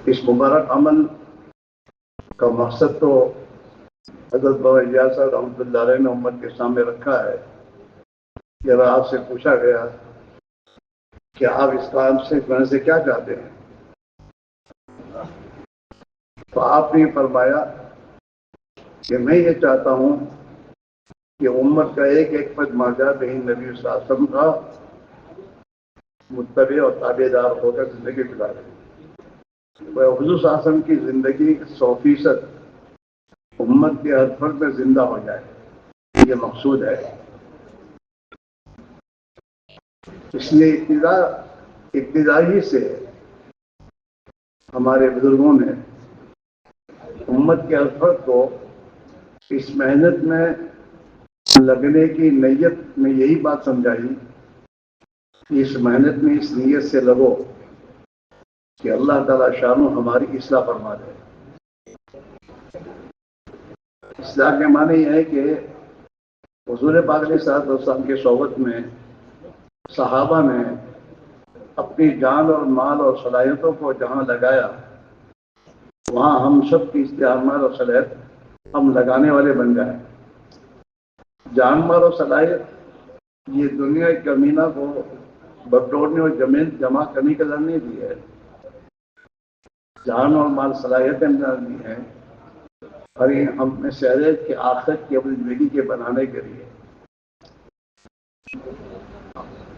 اس مبارک عمل کا مقصد تو حضرت بابا الیاس صاحب رحمۃ اللہ علیہ نے امت کے سامنے رکھا ہے. جب آپ سے پوچھا گیا کہ آپ اسلام سے کیا چاہتے ہیں، تو آپ نے فرمایا کہ میں یہ چاہتا ہوں کہ امت کا ایک ایک فرد ماجا بہن نبی صلی اللہ علیہ وسلم کا متبع اور تابع دار ہو کر زندگی گزارے. حضور صلی اللہ علیہ وسلم کی زندگی 100% امت کے ہر فرد میں زندہ ہو جائے، یہ مقصود ہے. اس لیے ابتدائی سے ہمارے بزرگوں نے امت کے ہر فرد کو اس محنت میں لگنے کی نیت میں یہی بات سمجھائی کہ اس محنت میں اس نیت سے لگو کہ اللہ تعالیٰ شانو ہماری اصلاح فرما دے. اصلاح کے معنی یہ ہے کہ حضور پاک علیہ الصلوۃ والسلام کی صحبت میں صحابہ نے اپنی جان اور مال اور صلاحیتوں کو جہاں لگایا، وہاں ہم سب کی استعمال اور صلاحیت ہم لگانے والے بن گئے. جان مال اور صلاحیت یہ دنیا کی کمینہ کو بٹورنے اور جمع کرنے کا نہیں دی ہے. جان اور مال صلاحیتیں دی ہیں اور یہ ہم میں شہریت کی آخرت کی اپنی زندگی کے بنانے کے لیے.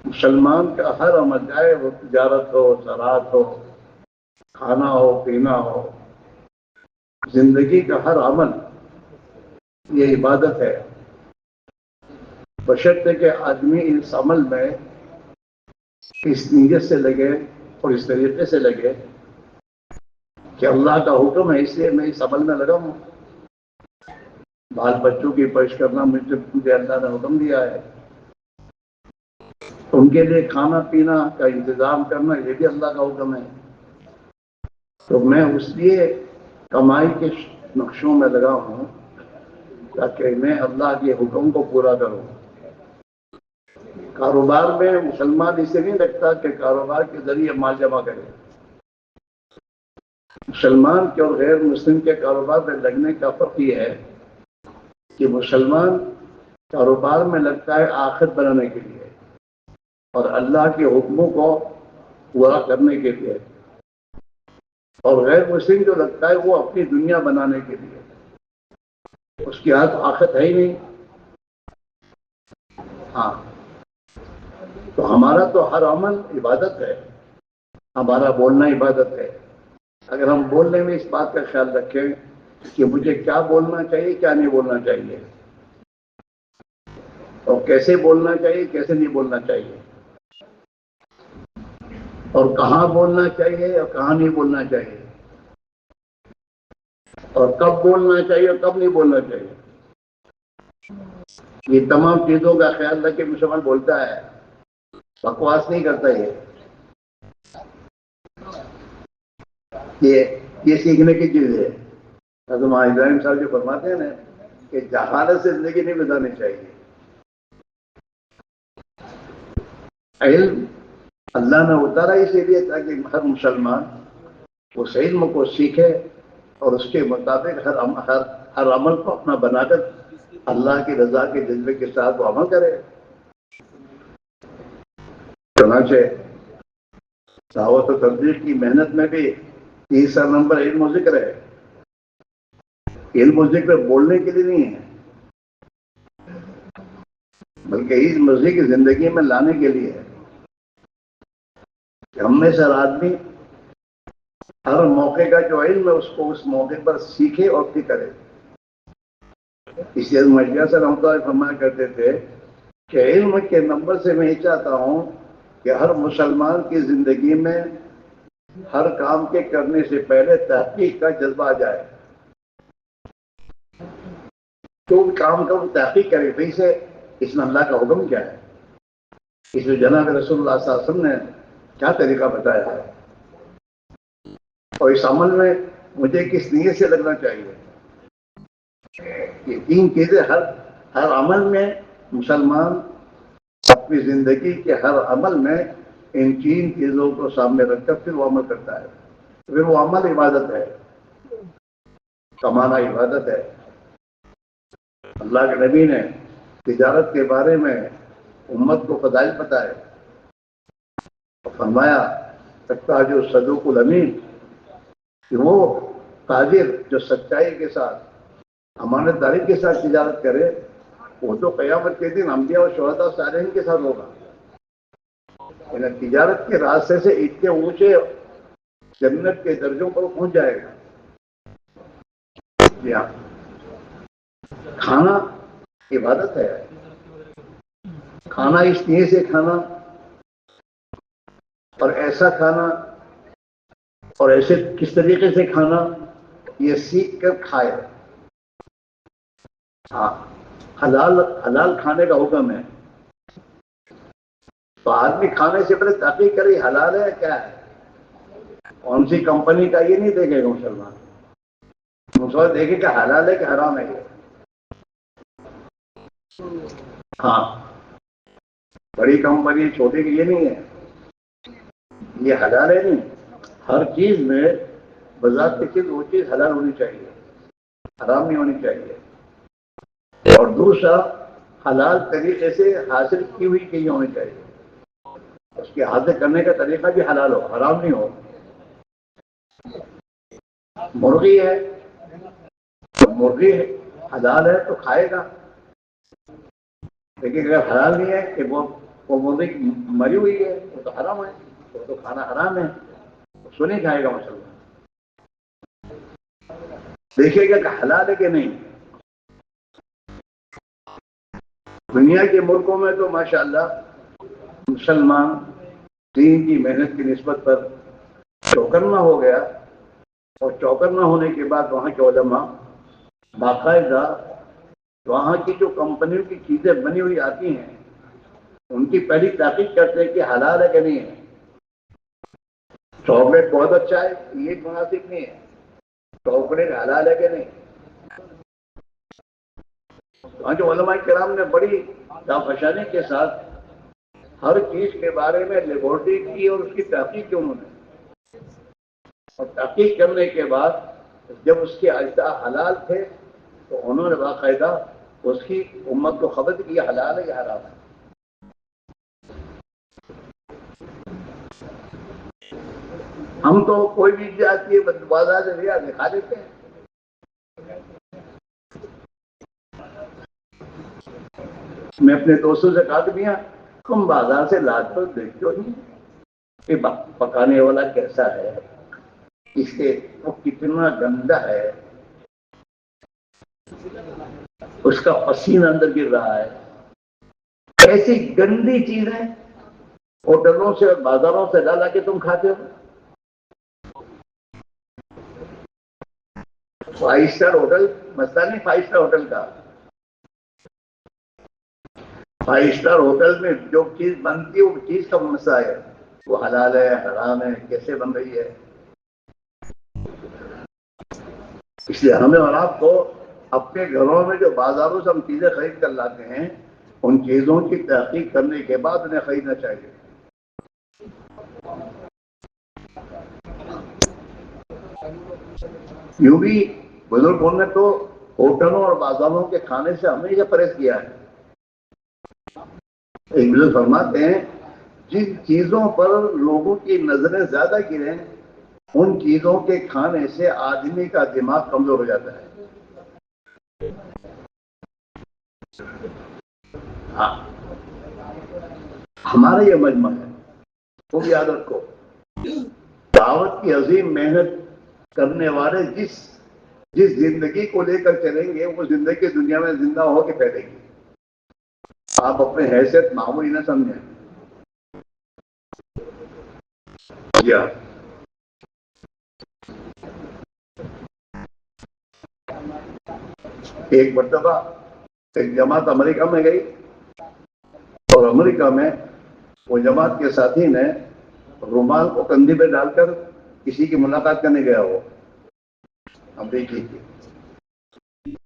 مسلمان کا ہر عمل، چاہے وہ تجارت ہو، زراعت ہو، کھانا ہو، پینا ہو، زندگی کا ہر عمل یہ عبادت ہے، بشرطے کہ آدمی اس عمل میں اس نیت سے لگے اور اس طریقے سے لگے کہ اللہ کا حکم ہے اس لیے میں اس عمل میں لگا ہوں. بال بچوں کی پرورش کرنا مجھے اللہ نے حکم دیا ہے، ان کے لیے کھانا پینا کا انتظام کرنا یہ بھی اللہ کا حکم ہے. تو میں اس لیے کمائی کے نقشوں میں لگا ہوں تاکہ میں اللہ کے حکم کو پورا کروں. کاروبار میں مسلمان اسے نہیں لگتا کہ کاروبار کے ذریعے مال جمع کرے. مسلمان کے اور غیر مسلم کے کاروبار میں لگنے کا فرق یہ ہے کہ مسلمان کاروبار میں لگتا ہے آخرت بنانے کے لیے اور اللہ کے حکموں کو پورا کرنے کے لیے، اور غیر مسلم جو لگتا ہے وہ اپنی دنیا بنانے کے لیے. اس کی ہاتھ آخرت ہے ہی نہیں. ہاں، تو ہمارا تو ہر عمل عبادت ہے، ہمارا بولنا عبادت ہے. اگر ہم بولنے میں اس بات کا خیال رکھیں کہ مجھے کیا بولنا چاہیے کیا نہیں بولنا چاہیے، اور کیسے بولنا چاہیے کیسے نہیں بولنا چاہیے، اور کہاں بولنا چاہیے اور کہاں نہیں بولنا چاہیے، اور کب بولنا چاہیے اور کب نہیں بولنا چاہیے، یہ تمام چیزوں کا خیال رکھ کے مسلمان بولتا ہے، بکواس نہیں کرتا. یہ سیکھنے کی چیز ہے. حضرت ابراہیم صاحب جو فرماتے ہیں نا کہ جہالت سے زندگی نہیں گزارنی چاہیے. علم اللہ نے اتارا اسی لیے تاکہ ہر مسلمان اس علم کو سیکھے اور اس کے مطابق ہر عمل کو اپنا بنا کر اللہ کی رضا کے جذبے کے ساتھ وہ عمل کرے. چنانچہ دعوت و تبلیغ کی محنت میں بھی تیسرا نمبر علم و ذکر ہے. علم و ذکر بولنے کے لیے نہیں ہے بلکہ اس مسجد کی زندگی میں لانے کے لیے ہے. ہم میں سے ہر آدمی ہر موقع کا جو علم ہے اس کو اس موقع پر سیکھے اور بھی کرے. اس لیے مجلس سے رحمۃ اللہ فرمایا کرتے تھے کہ علم کے نمبر سے میں یہ چاہتا ہوں کہ ہر مسلمان کی زندگی میں ہر کام کے کرنے سے پہلے تحقیق کا جذبہ آ جائے. تو کام کا وہ تحقیق کرے بھائی سے اس میں اللہ کا حکم کیا ہے، اس میں جناب رسول اللہ صلی اللہ علیہ وسلم نے کیا طریقہ بتایا ہے، اور اس عمل میں مجھے کس نیت سے لگنا چاہیے. یہ تین چیزیں ہر عمل میں مسلمان اپنی زندگی کے ہر عمل میں ان تین چیزوں کو سامنے رکھ کر پھر وہ عمل کرتا ہے. پھر وہ عمل عبادت ہے، کمانا عبادت ہے۔ اللہ کے نبی نے تجارت کے بارے میں امت کو فضائل بتائے اور فرمایا التاجر الصدوق الامین، کہ وہ تاجر جو سچائی کے ساتھ امانت داری کے ساتھ تجارت کرے وہ تو قیامت کے دن انبیاء اور شہداء صالحین کے ساتھ ہوگا۔ یعنی تجارت کے راستے سے اتنے اونچے جنت کے درجوں پر پہنچ جائے گا۔ جی ہاں، کھانا عبادت ہے۔ کھانا اس لیے سے کھانا اور ایسا کھانا اور ایسے کس طریقے سے کھانا یہ سیکھ کر کھائے۔ ہاں، حلال کھانے کا حکم ہے، تو آدمی کھانے سے پہلے تحقیق کرے حلال ہے کیا ہے، کون سی کمپنی کا یہ نہیں دیکھے گا مسلمان دیکھے کہ حلال ہے کہ حرام ہے یہ۔ ہاں، بڑی کمپنی چھوٹی کی یہ نہیں ہے، یہ حلال ہے نہیں۔ ہر چیز میں بذات کی چیز وہ چیز حلال ہونی چاہیے، حرام نہیں ہونی چاہیے۔ اور دوسرا حلال طریقے سے حاصل کی ہوئی چیز ہونی چاہیے، اس کے حاصل کرنے کا طریقہ بھی حلال ہو، حرام نہیں ہو۔ مرغی ہے، مرغی حلال ہے تو کھائے گا، لیکن اگر حلال نہیں ہے کہ وہ مرغی مری ہوئی ہے وہ تو حرام ہے، وہ تو کھانا حرام ہے، اس کو نہیں کھائے گا مسلمان۔ دیکھیے گا کہ حلال ہے کہ نہیں۔ دنیا کے ملکوں میں تو ماشاءاللہ مسلمان دین کی محنت کی نسبت پر چوکنا ہو گیا، اور چوکنا ہونے کے بعد وہاں کے علماء باقاعدہ وہاں کی جو کمپنیوں کی چیزیں بنی ہوئی آتی ہیں ان کی پہلی تحقیق کرتے ہیں کہ حلال ہے کہ نہیں ہے۔ چاکلیٹ بہت اچھا ہے، یہ مناسب نہیں ہے، چاکلیٹ حلال ہے کہ نہیں۔ وہاں جو علماء کرام نے بڑی دافشانی کے ساتھ ہر چیز کے بارے میں لیبورٹری کی اور اس کی تحقیق کی انہوں نے، اور تحقیق کرنے کے بعد جب اس کے اجزاء حلال تھے تو انہوں نے باقاعدہ اس کی امت کو خبر دی کہ یہ حلال ہے یا حرام ہے۔ ہم تو کوئی بھی چیز آتی ہے بازار سے لے آتے کھا لیتے ہیں۔ میں اپنے دوستوں سے کہا کہ بھیا تم بازار سے لاتے ہو دیکھتے ہو نہیں کہ پکانے والا کیسا ہے، اس کے وہ کتنا گندا ہے، اس کا پسینہ اندر گر رہا ہے، ایسی گندی چیزیں ہوٹلوں سے بازاروں سے لا کے تم کھاتے ہو۔ 5 اسٹار ہوٹل مسئلہ نہیں، 5 اسٹار ہوٹل کا 5 اسٹار ہوٹل میں جو چیز بنتی ہے وہ چیز کا مسئلہ ہے، وہ حلال ہے حرام ہے کیسے بن رہی ہے۔ اس لیے ہمیں اور آپ کو اپنے گھروں میں جو بازاروں سے ہم چیزیں خرید کر لاتے ہیں ان چیزوں کی تحقیق کرنے کے بعد انہیں خریدنا چاہیے۔ یوں بھی بزرگوں نے تو ہوٹلوں اور بازاروں کے کھانے سے ہمیشہ پرہیز کیا ہے۔ ایک بزرگ فرماتے ہیں جن چیزوں پر لوگوں کی نظریں زیادہ گریں ان چیزوں کے کھانے سے آدمی کا دماغ کمزور ہو جاتا ہے۔ ہاں، ہمارا یہ مجمع ہے، وہ بھی یاد رکھو، دعوت کی عظیم محنت کرنے والے جس زندگی کو لے کر چلیں گے وہ زندگی دنیا میں زندہ ہو کے پھیلے گی۔ آپ اپنے حیثیت معمولی نہ سمجھیں۔ ایک مرتبہ ایک جماعت امریکہ میں گئی اور امریکہ میں وہ جماعت کے ساتھی نے رومال کو کندھے پہ ڈال کر کسی کی ملاقات کرنے گیا، وہ امریکی کی،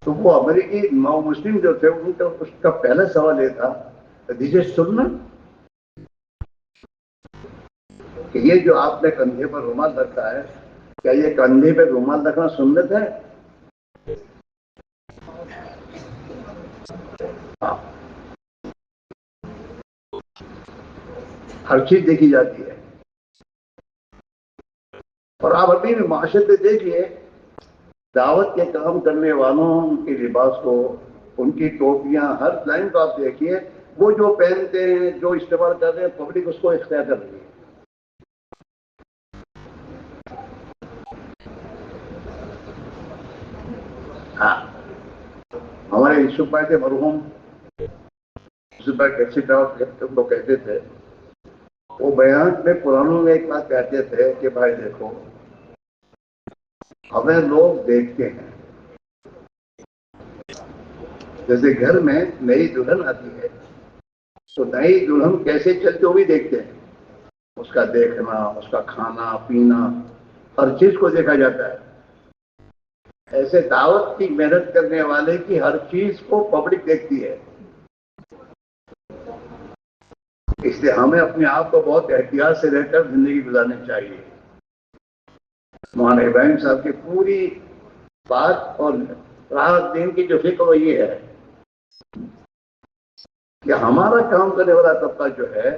تو وہ امریکی نو مسلم جو تھے ان کا اس کا پہلا سوال یہ تھا دیجیے سننا کہ یہ جو آپ نے کندھے پر رومال رکھا ہے کیا یہ کندھے پہ رومال رکھنا سنت ہے؟ ہر چیز دیکھی جاتی ہے. اور آپ ابھی بھی معاشرے میں دیکھیے، دعوت کے کام کرنے والوں کے لباس کو، ان کی ٹوپیاں، ہر لائن کو آپ دیکھیے، وہ جو پہنتے ہیں، جو استعمال کر رہے ہیں، پبلک اس کو اختیار کر رہی ہے. ہاں، ہمارے یوسف بھائی تھے مرحوم، یوسف بھائی کیسی کو کہتے تھے، وہ بیان میں پرانوں میں ایک بات کہتے تھے کہ بھائی دیکھو، ہمیں لوگ دیکھتے ہیں، جیسے گھر میں نئی دلہن آتی ہے تو نئی دلہن کیسے چلتے وہ بھی دیکھتے ہیں، اس کا دیکھنا، اس کا کھانا پینا، ہر چیز کو دیکھا جاتا ہے. ایسے دعوت کی محنت کرنے والے کی ہر چیز کو پبلک دیکھتی ہے. اس لیے ہمیں اپنے آپ کو بہت احتیاط سے رہ کر زندگی گزارنی چاہیے. مولانا ابراہیم صاحب کی پوری بات اور راحت دین کی جو فکر وہ یہ ہے کہ ہمارا کام کرنے والا طبقہ جو ہے،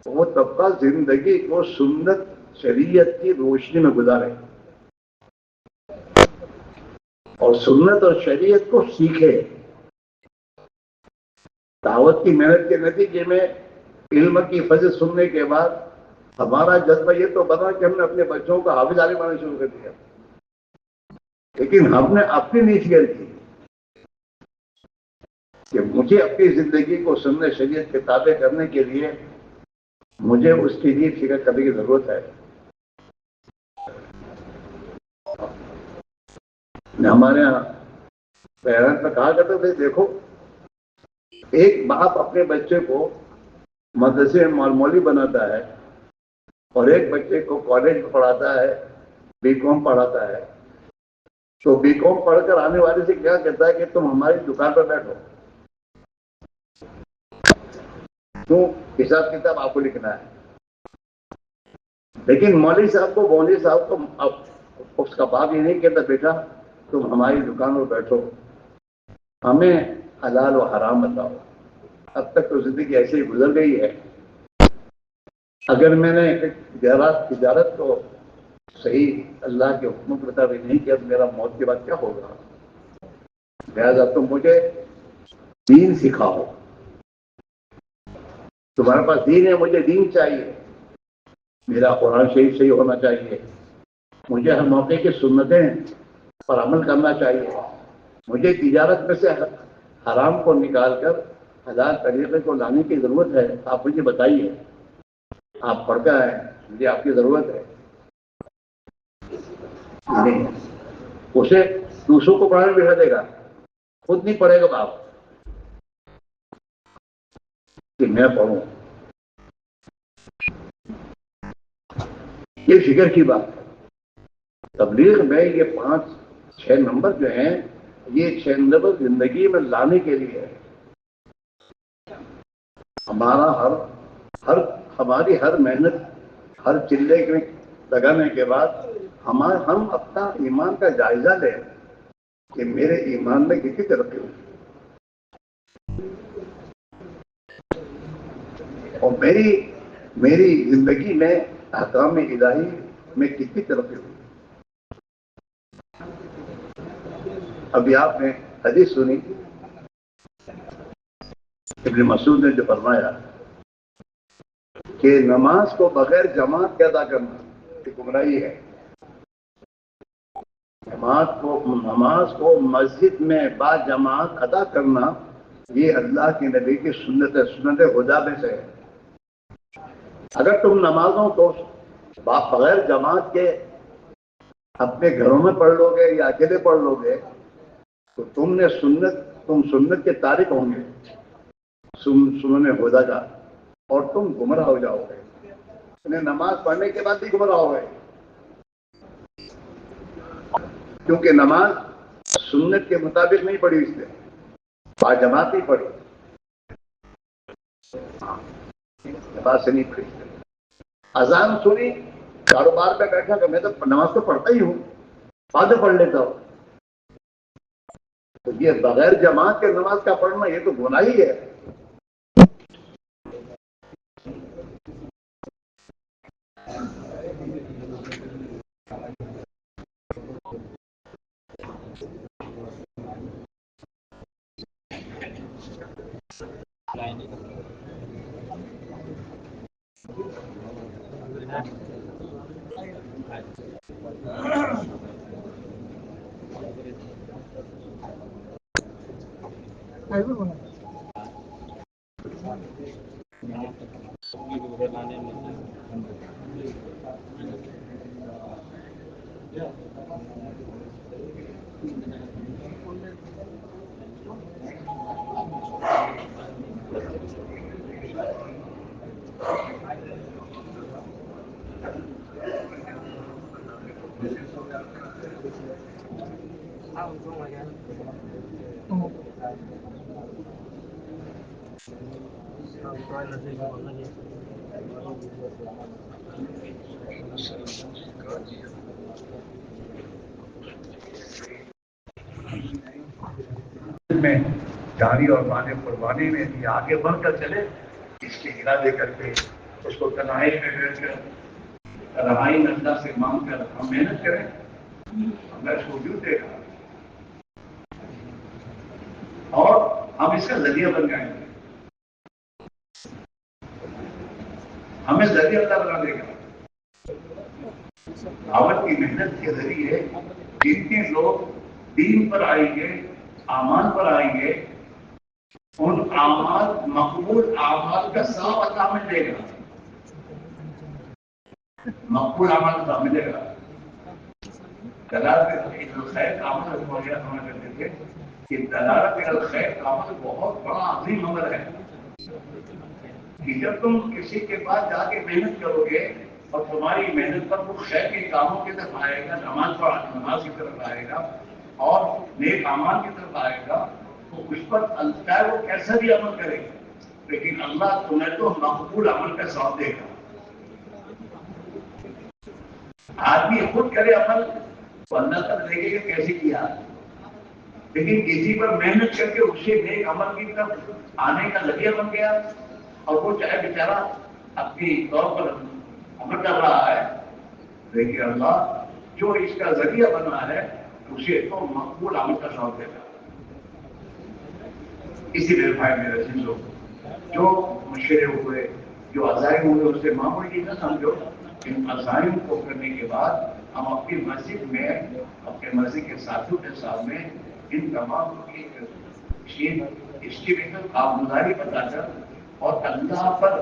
وہ طبقہ زندگی کو سنت شریعت کی روشنی میں گزارے اور سنت اور شریعت کو سیکھے. دعوت کی محنت کے نتیجے میں علم کی فضل سننے کے بعد ہمارا جذبہ یہ تو بنا کہ ہم نے اپنے بچوں کو حافظ عالم بنانا شروع کر دیا، لیکن ہم نے اپنی نیت کی کہ مجھے اپنی زندگی کو سنت شریعت کے تابع کرنے کے لیے مجھے اس کے لیے فکر کرنے کی ضرورت ہے. ہمارے یہاں پیرنٹس میں کہا کرتے تھے، دیکھو ایک باپ اپنے بچے کو مدرسے میں مولوی بناتا ہے اور ایک بچے کو کالج میں پڑھاتا ہے، بی کام پڑھاتا ہے، تو بی کام پڑھ کر آنے والے سے کیا کہتا ہے کہ تم ہماری دکان پر بیٹھو، کیوں؟ حساب کتاب آپ کو لکھنا ہے. لیکن مولوی صاحب کو اب اس کا باپ یہ نہیں کہتا بیٹا تم ہماری دکان پر بیٹھو، ہمیں حلال و حرام بتاؤ. اب تک تو زندگی ایسے ہی گزر گئی ہے. اگر میں نے تجارت کو صحیح اللہ کے حکم کے مطابق نہیں کیا تو میرا موت کے بعد کیا ہوگا؟ لہٰذا تم مجھے دین سکھاؤ. تمہارے پاس دین ہے، مجھے دین چاہیے. میرا قرآن شریف صحیح ہونا چاہیے، مجھے ہر موقع کی سنتیں پر عمل کرنا چاہیے. مجھے تجارت میں سے حرام کو نکال کر حلال طریقے کو لانے کی ضرورت ہے. آپ مجھے بتائیے، آپ پڑھتا ہے، مجھے آپ کی ضرورت ہے. نہیں، اسے دوسروں کو پڑھانے بٹھا دے گا، خود نہیں پڑھے گا باپ کہ میں پڑھوں. یہ فکر کی بات ہے. تبلیغ میں یہ 5-6 نمبر جو ہیں، یہ 6 نمبر زندگی میں لانے کے لیے ہے. ہماری ہر محنت، ہر چلے کے لگانے کے بعد ہم اپنا ایمان کا جائزہ لیں کہ میرے ایمان میں کتنی ترقی ہوئی اور میری زندگی میں احکام الہی میں کتنی ترقی ہوئی. ابھی آپ نے حدیث سنی، ابن مسعود نے جو فرمایا کہ نماز کو بغیر جماعت کے ادا کرنا یہ گمراہی ہے. نماز کو مسجد میں با جماعت ادا کرنا یہ اللہ کے نبی کی سنت ہدا میں سے ہے. اگر تم نمازوں کو بغیر جماعت کے اپنے گھروں میں پڑھ لو گے یا اکیلے پڑھ لو گے تو تم سنت کے تارک ہوں گے، سنن ہدا کا، اور تم گمراہ ہو جاؤ گے. انہیں نماز پڑھنے کے بعد بھی گمراہ ہو گئے، کیونکہ نماز سنت کے مطابق نہیں پڑھی، اس نے با جماعت نہیں پڑھی، جماعت سے نہیں پڑھی. اذان سنی کاروبار پہ بیٹھا کہ میں تو نماز تو پڑھتا ہی ہوں، بعد میں پڑھ لیتا ہوں. تو یہ بغیر جماعت کے نماز کا پڑھنا یہ تو گناہ ہی ہے. میں جاری اور مانے قربانی میں بھی آگے بڑھ کر چلے، اس کے ارادے کر کے اس کو تنہائی میں بیٹھ کر رہائی اللہ سے مانگ کر ہم محنت کریں. میں اس کو کیوں دیکھا اور ہم اس کا ذریعہ بن جائیں گے. ہمیں ذریعہ اللہ بنا دے گا. دعوت کی محنت کے ذریعے جتنے لوگ دین پر آئیں گے، اعمال پر آئیں گے، ان اعمال مقبول اعمال کا ثواب اللہ ملے گا. مقبول اعمال کا ملے گا. دلالت الخیر کا عمل وغیرہ ہمیں کرتے تھے کہ دلالت الخیر کا عمل بہت بڑا عظیم عمل ہے کہ جب تم کسی کے پاس جا کے محنت کرو گے اور تمہاری محنت پر وہ خیر کے کاموں کی طرف آئے گا، نماز کی طرف آئے گا اور نیک اعمال کی طرف آئے گا، تو اس پر چاہے وہ کیسا بھی عمل کرے لیکن اللہ تمہیں تو مقبول عمل کا ثواب دے گا. آدمی خود کرے عمل تو اللہ تک دیکھے کہ کیسے کیا، لیکن کسی پر محنت کر کے اسے نیک عمل کی طرف آنے کا ذریعہ بن گیا اور وہ چاہے بیچارہ اپنی طور پر عمل کر رہا ہے، لیکن اللہ جو اس کا ذریعہ بنا ہے اسے تو مقبول عمل کا ثواب دیتا. اسی لیے بھائی میرے عزیزوں، جو مشورے ہوئے، جو عزائم ہوئے، اس سے معمولی نہ سمجھو. ان عزائم کو کرنے کے بعد ہم اپنی مسجد میں اپنے مسجد کے ساتھیوں کے سامنے ان تمام کی کارگزاری بتا کر اور اللہ پر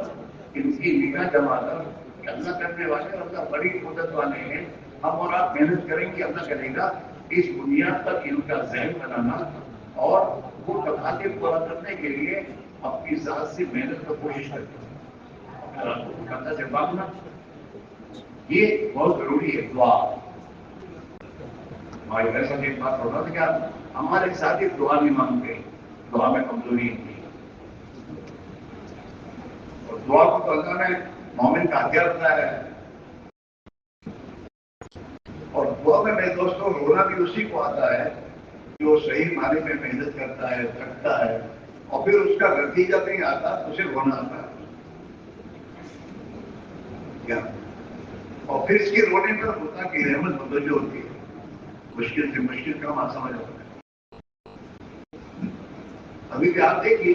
ان کی نگاہ جما کر کہ اللہ کرنے والے اور اللہ بڑی قدرت والے ہیں، ہم اور آپ محنت کریں گے، اللہ کرے گا. اس بنیاد پر ان کا ذہن بنانا اور وہ تقاضے پورا کرنے کے لیے اپنی ذات سے محنت کی کوشش کرتے ہیں. اللہ سے مانگنا یہ بہت ضروری ہے. دعا ہماری ویسا ایک بات ہو رہا تھا کیا ہمارے ساتھ ہی دعا نہیں مانگتے، دعا میں کمزوری تھی اور دعا کو تو اللہ نے مومن کا ہتھیار بتایا ہے. اور دعا میں میرے دوستوں رونا بھی اسی کو آتا ہے جو صحیح معنی میں محنت کرتا ہے، تھکتا ہے اور پھر اس کا نتیجہ نہیں آتا، اسے رونا آتا ہے کیا. اور پھر اس کے رونے پر ہوتا کہ رحمت متوجہ ہوتی ہے، مشکل سے مشکل کام آسان ہو جاتا ہے. ابھی بھی آپ دیکھیے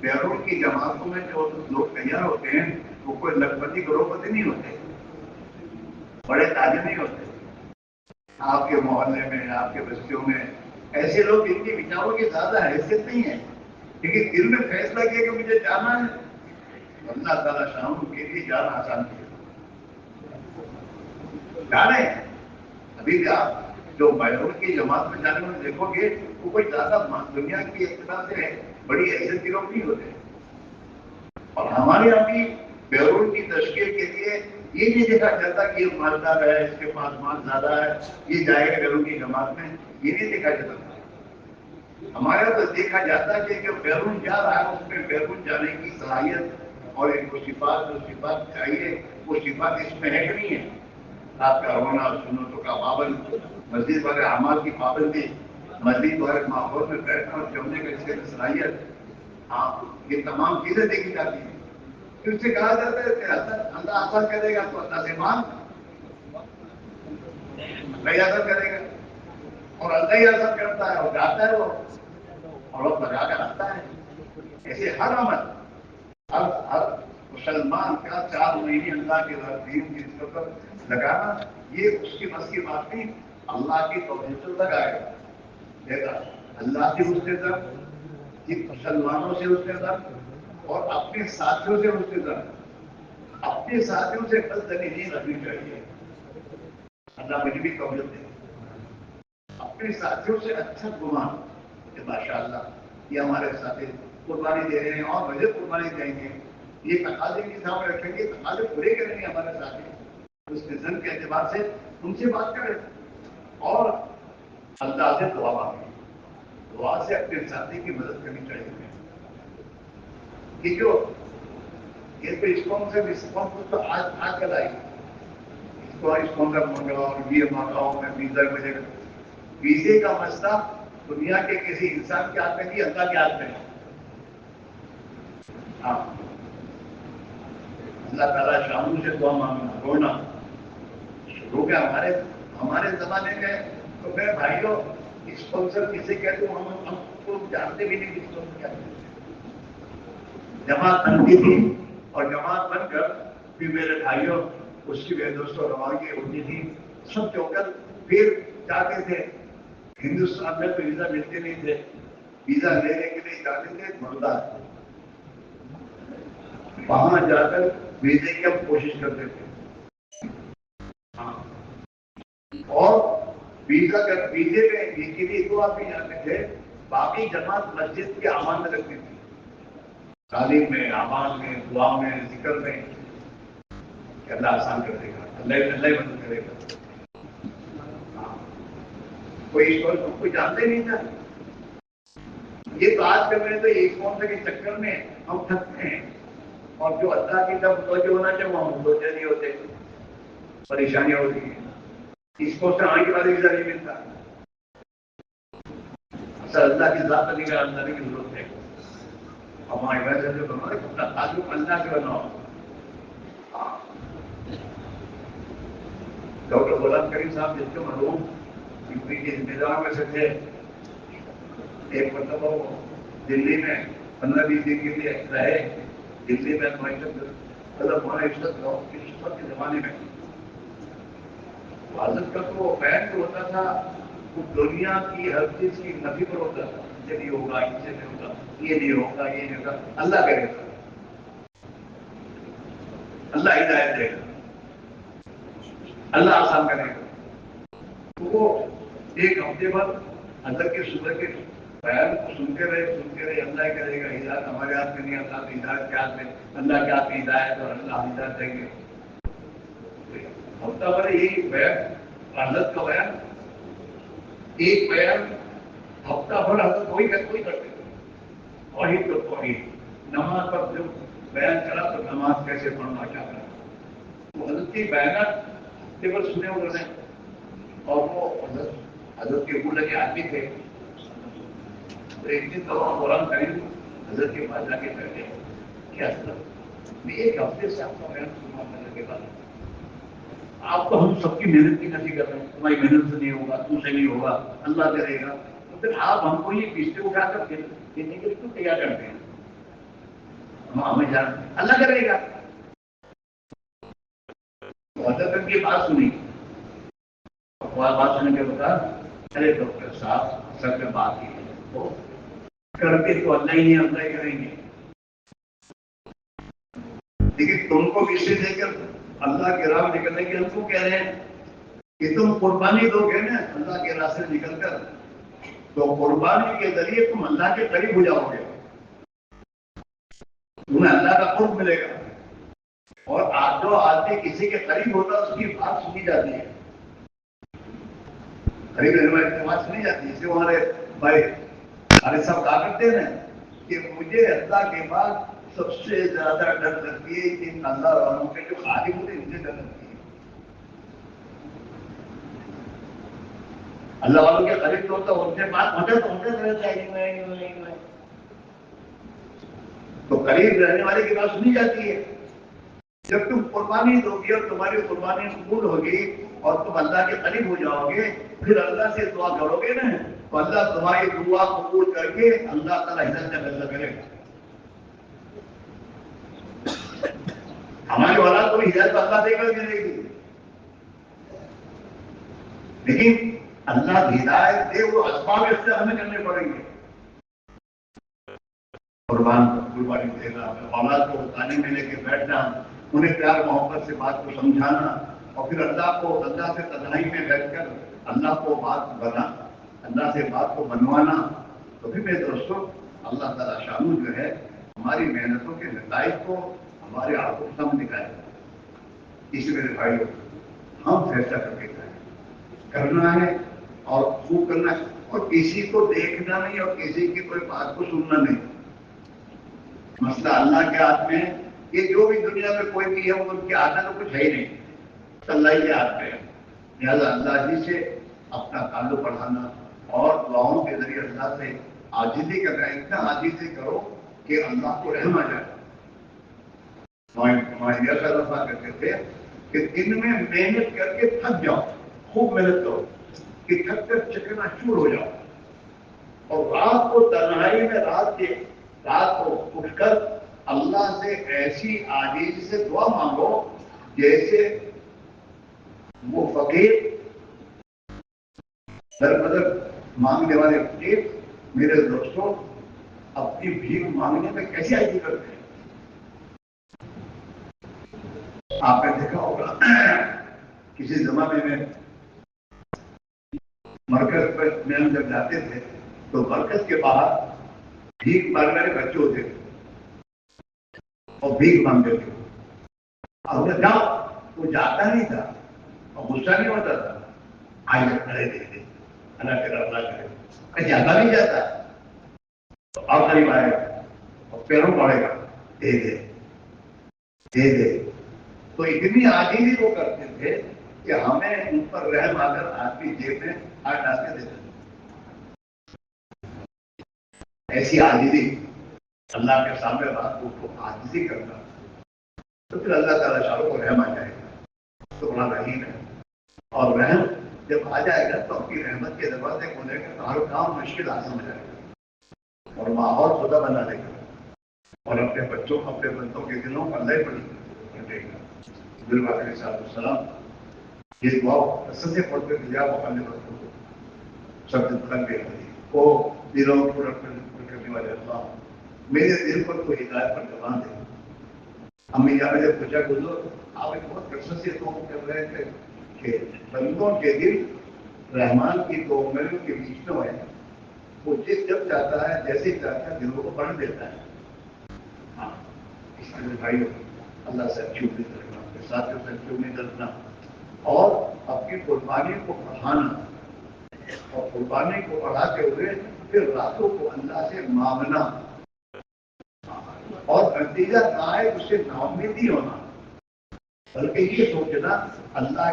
بیرون کی جماعتوں میں جو لوگ تیار ہوتے ہیں وہ کوئی لکھپتی کروڑپتی نہیں ہوتے، بڑے تاجر نہیں ہوتے. آپ کے محلے میں، آپ کے بستیوں میں ایسے لوگ جن کے بچاروں کی زیادہ حیثیت نہیں ہے لیکن دل میں فیصلہ کیا کہ مجھے جانا ہے، اللہ تعالیٰ شام کے لیے جانا آسان کیا جانے. ابھی بھی آپ جو بیرون کی جماعت میں جانے والے دیکھو گے وہ کوئی زیادہ دنیا کی اعتبار سے بڑی حیثیت کے لوگ نہیں ہوتے. اور ہمارے یہاں بھی بیرون کی تشکیل کے لیے یہ نہیں دیکھا جاتا کہ یہ مالدار ہے، اس کے پاس مال زیادہ ہے، یہ جائے گا بیرون کی جماعت میں، یہ نہیں دیکھا جاتا. ہمارے یہاں تو دیکھا جاتا ہے کہ جو بیرون جا رہا ہے اس میں بیرون جانے کی صلاحیت اور ایک صفات جو صفات چاہیے وہ صفات اس میں ہے کہ نہیں ہے. رات کا رونا اور سنتوں کا پابند، مسجد والے اعمال کی پابندی، مسجد والے ماحول میں بیٹھنا اور جمنے کا اس کی صلاحیت، ہاں یہ تمام چیزیں دیکھی جاتی ہیں. پھر سے کہا جاتا ہے کہ اللہ اثر کرے گا تو اللہ سے مان، اللہ اثر کرے گا اور اللہ ہی اثر کرتا ہے اور جاتا ہے وہ اور وقت لگا کر آتا ہے. ایسے ہر عمل، ہر مسلمان کا 4 مہینے اللہ کے دین کی نسبت پر لگانا یہ اس کی بس کی بات نہیں. اللہ کی توفیق سے لگائے گا، دیکھا اللہ کی اس کے در، مسلمانوں سے اس کے در اور اپنے ساتھیوں سے اس کے در. اپنے ساتھیوں سے بدتمیزی نہیں رکھنی چاہیے. اللہ مجھے بھی توفیق دے. اپنے ساتھیوں سے اچھا گمان کہ ماشاء اللہ یہ ہمارے ساتھی قربانی دے رہے ہیں اور مجھے قربانی دیں گے، یہ تقاضے کے سامنے رکھیں گے، تقاضے پورے کریں گے ہمارے ساتھی. اس کے ذن کے اعتبار سے ان سے بات کریں اور اللہ سے دعا مانگیں. دعا سے اپنے ساتھی کی مدد کرنی چاہیے. کہ جو یہ تو اس قوم سے اس قوم کو تو آج کل آئی اس قوم کا منگا اور یہ منگاؤ میں ویزا ملے گا. ویزے کا مسئلہ دنیا کے کسی انسان کے ہاتھ میں نہیں، اللہ کے ہاتھ میں ہے. ہاں اللہ تعالیٰ شاموں سے دعا مانگنا رونا شروع کیا ہمارے زمانے میں. تو میرے بھائیوں اسپانسر کسے کہتے ہیں ہم کو جانتے بھی نہیں. اسپانسر کیا جماعت بنتی تھی اور جماعت بن کر پھر میرے بھائیوں اس کی بے دوستوں روانگی ہوتی تھی سب جو کر پھر جاتے تھے. ہندوستان میں تو ویزا ملتے نہیں تھے، ویزا لینے کے لیے جاتے تھے بڑودا، وہاں جا کر ویزے کی ہم کوشش کرتے تھے. اور ویزے میں کے لیے 2 آدمی جاتے تھے، باقی جماعت مسجد کے اعمال میں رکھتی تھی، تعلیم میں، اعمال میں، دعا میں، ذکر میں. کہ اللہ آسان کر دے گا، اللہ ہی مدد کرے گا. کوئی جانتے نہیں تھا. یہ تو آج کل میں تو ایک اسپانسر کے چکر میں ہم تھکتے ہیں اور جو اللہ کی طرف متوجہ ہونا چاہیے وہ ہم متوجہ نہیں ہوتے، پریشانیاں ہوتی ہیں. اس کو سے آنے کے بعد ویزا نہیں ملتا. اصل اللہ کی ذات نہیں کرنے کی ضرورت ہے. ہمارے ویسے جو بناؤ اپنا تعلق اللہ کے بناؤ. ڈاکٹر غلام کریم صاحب جس کے مرحوم یوپی کے ذمہ داروں میں سے تھے. ایک مرتبہ وہ دلی میں 15-20 دن کے لیے رہے. دلی میں عزت کے زمانے میں حضرت کا تو بیان جو ہوتا تھا وہ دنیا کی ہر چیز کی نفی پر ہوتا تھا. یہ نہیں ہوگا، اس سے نہیں ہوگا، یہ نہیں ہوگا، یہ نہیں ہوگا. اللہ کرے گا، اللہ ہدایت دے گا، اللہ آسان کرے گا. تو وہ ایک ہفتے بعد حضرت کے صبح کے بیان کو سنتے رہے. اللہ کرے گا، ہدایت ہمارے ہاتھ میں نہیں، اللہ کی ہدایت کے ہاتھ میں، اللہ کے ہاتھ میں ہدایت اور اللہ ہدایت دیں گے. ہفتہ بھر یہی بیان حضرت کا بیان، ایک بیان ہفتہ بھر حضرت کوئی کرتے تھے. توحید نماز پر جو بیان کرا تو نماز کیسے پڑھنا چاہتا ہے وہ حضرت کی بیانات ہفتے بھر سنے انہوں نے. اور وہ حضرت کے اوپر لگے آدمی تھے. ایک دن تو قرآن کریم حضرت کے پاس جا کے بیٹھے کہ حضرت میں ایک ہفتے سے آپ کا بیان سننا کرنے کے بعد آپ تو ہم سب کی محنت کی نفی کر رہے ہیں، تمہاری محنت سے نہیں ہوگا، تم سے نہیں ہوگا، اللہ کرے گا. تو پھر آپ ہم کو یہ پیچھے اٹھا کر دینے کے لیے کیوں تیار کرتے ہیں؟ ہمیں جان اللہ کرے گا. حضرت کی بات سنی، بات سننے کے بعد ارے ڈاکٹر صاحب سر میں بات کی ہے تو کرتے تو اللہ ہی نہیں، اللہ ہی کریں گے. لیکن تم کو کسی دے کر اللہ کے راہ نکلنے کے ہم کو کہہ رہے ہیں کہ تم قربانی دو گے نا اللہ کے راستے نکل کر تو قربانی کے ذریعے تم اللہ کے قریب ہو جاؤ گے، تمہیں اللہ کا قرب ملے گا. اور جو آدمی کسی کے قریب ہوتا ہے اس کی بات سنی جاتی ہے، قریب رہنے والے کی بات سنی جاتی ہے. اس لیے ہمارے بھائی ہمارے سب کہا کرتے ہیں کہ مجھے اللہ کے بعد سب سے زیادہ ڈر لگتی ہے ان اللہ والوں کے جو خادم ہوتے ہیں، ان سے ڈر لگتی ہے. اللہ والوں کے قریب تو ہوتا، ان سے بات ہوتے رہتا ہے، تو قریب رہنے والے کی بات سنی جاتی ہے۔ جب تم قربانی دو گی اور تمہاری قربانی قبول ہوگی اور تم اللہ کے قریب ہو جاؤ گے، پھر اللہ سے دعا کرو گے نا، تو اللہ تمہاری دعا قبول کر کے اللہ تعالیٰ ہدایت کا فیصلہ کرے گا۔ ہماری اولاد کو ہدایت اللہ دے کر ملے گی، لیکن اللہ ہدایت دے وہ اسباب اس سے ہمیں کرنے پڑیں گے۔ قربانی دینا، اولاد کو تعلیم میں لے کے بیٹھنا، انہیں پیار محبت سے بات کو سمجھانا، اور پھر اللہ سے تنہائی میں بیٹھ کر اللہ سے بات کو بنوانا۔ تو پھر میرے دوستوں، اللہ تعالیٰ شانو جو ہے ہماری محنتوں کے نتائج کو ہمارے آنکھوں کے سامنے دکھائے گا۔ اس لیے میرے بھائیوں، ہم فیصلہ کر کے کرنا ہے اور خوب کرنا ہے، اور کسی کو دیکھنا نہیں اور کسی کی کوئی بات کو سننا نہیں۔ مسئلہ اللہ کے ہاتھ میں ہے۔ یہ جو بھی دنیا میں کوئی بھی ہے وہ ان کے ہاتھ میں تو کچھ ہے ہی نہیں، اللہ کے ہاتھ میں ہے۔ لہٰذا اللہ جی سے اپنا تعلق بڑھانا اور دعاؤں کے ذریعے اللہ سے عاجزی کرنا، اتنا عاجزی کرو کہ اللہ کو رحم آ جائے۔ ہمارے ایسا رفا کرتے تھے کہ دن میں محنت کر کے تھک جاؤ، خوب محنت کرو کہ تھک کر چکنا چور ہو جاؤ، اور رات کو تنہائی میں رات کو اٹھ کر اللہ سے ایسی عاجزی سے دعا مانگو جیسے وہ فقیر در بدر مانگنے والے فقیر میرے دوستوں اپنی بھیک مانگنے میں کیسی عاجزی کرتے ہیں۔ آپ نے دیکھا ہوگا کسی زمانے میں مرکز پر میں ہم جب جاتے تھے تو مرکز کے باہر بھیک مانگنے والے بچے ہوتے تھے اور بھیک مانگتے تھے، اور جاؤ وہ جاتا نہیں تھا اور غصہ نہیں ہوتا تھا، آئیے کھڑے دیکھتے اللہ کرے جاتا نہیں جاتا تو اور قریب آئے گا اور پیروں پڑے گا، دے دے دے دے۔ تو اتنی عاجزی وہ کرتے تھے کہ ہمیں ان پر رحم آ کر آدمی جیب میں ہاتھ ڈال کے دیتے تھے۔ ایسی عاجزی اللہ کے سامنے رات کو عاجزی کرنا، تو پھر اللہ تعالیٰ شاہ کو رحم آ جائے گا، تو بڑا رحیم ہے۔ اور رحم جب آ جائے گا تو اپنی رحمت کے دروازے کھولے گا تو ہر کام مشکل آسان ہو جائے گا اور ماحول خدا بنا دے گا، اور اپنے بچوں اپنے بندوں کے دلوں پر لے پڑے گا۔ بالبا علیہ السلام یہ دعا سب سے پڑھتے تھے، یا مخالف بچوں کو سب دن کے وہ دلوں کو کرنے والے اللہ میرے دل پر کوئی ہدایت پر دبان دے۔ ہمیں یہاں جب پوچھا گزر آپ ایک بہت کثرت سے دعا کر رہے تھے کہ بندوں کے دل رحمان کی دو انگلیوں کے بیچ میں ہے، وہ جب چاہتا ہے جیسے چاہتا ہے دلوں کو پڑھ دیتا ہے۔ ہاں اس لیے بھائی اللہ سے اچھی امید رکھنا، اپنے ساتھیوں سے اچھی امید رکھنا، اور اپنی قربانی کو بڑھانا، اور قربانی کو بڑھاتے ہوئے پھر راتوں کو اللہ سے مانگنا، اور نتیجہ نہ آئے اس سے نا امید نہیں ہونا، بلکہ یہ سوچنا اللہ